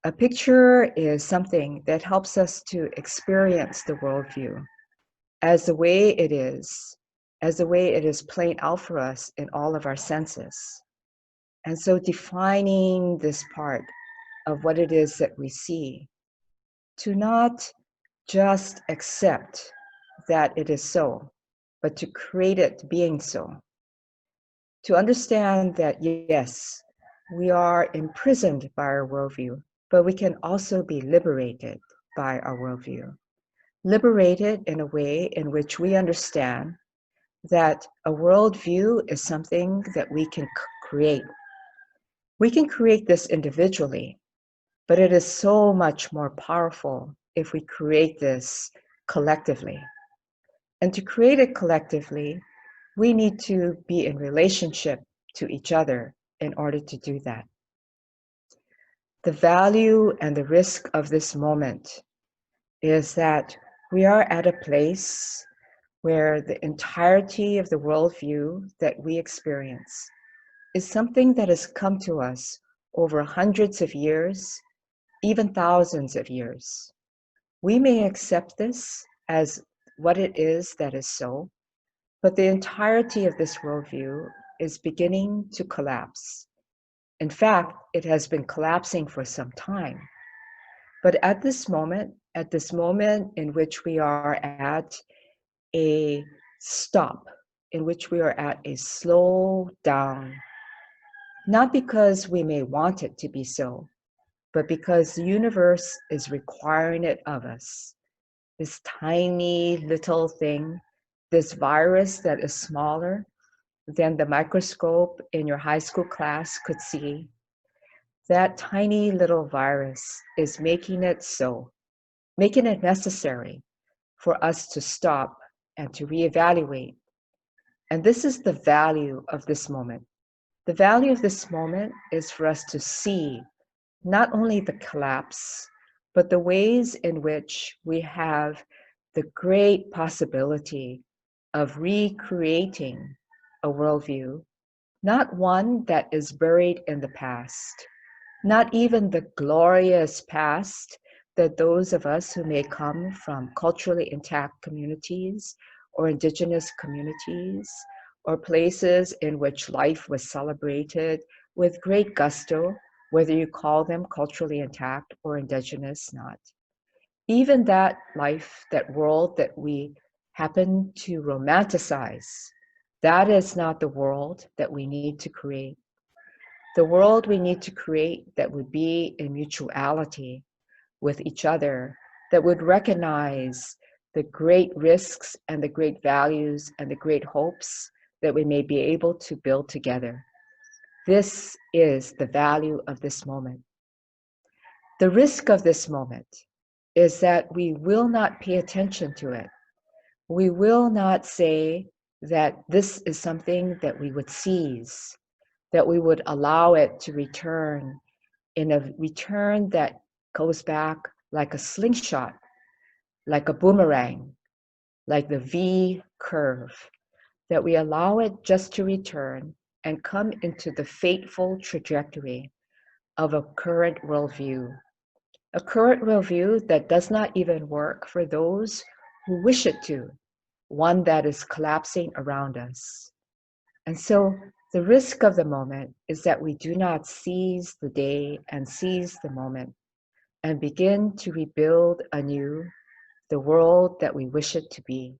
A picture is something that helps us to experience the worldview as the way it is, as the way it is playing out for us in all of our senses. And so defining this part of what it is that we see, to not just accept that it is so, but to create it being so. To understand that, yes, we are imprisoned by our worldview, but we can also be liberated by our worldview. Liberated in a way in which we understand that a worldview is something that we can create. We can create this individually, but it is so much more powerful if we create this collectively. And to create it collectively, we need to be in relationship to each other in order to do that. The value and the risk of this moment is that we are at a place where the entirety of the worldview that we experience is something that has come to us over hundreds of years, even thousands of years. We may accept this as what it is that is so, but the entirety of this worldview is beginning to collapse. In fact, it has been collapsing for some time. But at this moment in which we are at a stop, in which we are at a slow down, not because we may want it to be so, but because the universe is requiring it of us. This tiny little thing, this virus that is smaller than the microscope in your high school class could see, that tiny little virus is making it so, making it necessary for us to stop and to reevaluate. And this is the value of this moment. The value of this moment is for us to see not only the collapse, but the ways in which we have the great possibility of recreating a worldview, not one that is buried in the past, not even the glorious past that those of us who may come from culturally intact communities or indigenous communities or places in which life was celebrated with great gusto, whether you call them culturally intact or indigenous, not. Even that life, that world that we happen to romanticize, that is not the world that we need to create. The world we need to create that would be in mutuality with each other, that would recognize the great risks and the great values and the great hopes that we may be able to build together. This is the value of this moment. The risk of this moment is that we will not pay attention to it. We will not say that this is something that we would seize, that we would allow it to return in a return that goes back like a slingshot, like a boomerang, like the V curve, that we allow it just to return and come into the fateful trajectory of a current worldview. A current worldview that does not even work for those who wish it to, one that is collapsing around us. And so the risk of the moment is that we do not seize the day and seize the moment and begin to rebuild anew the world that we wish it to be.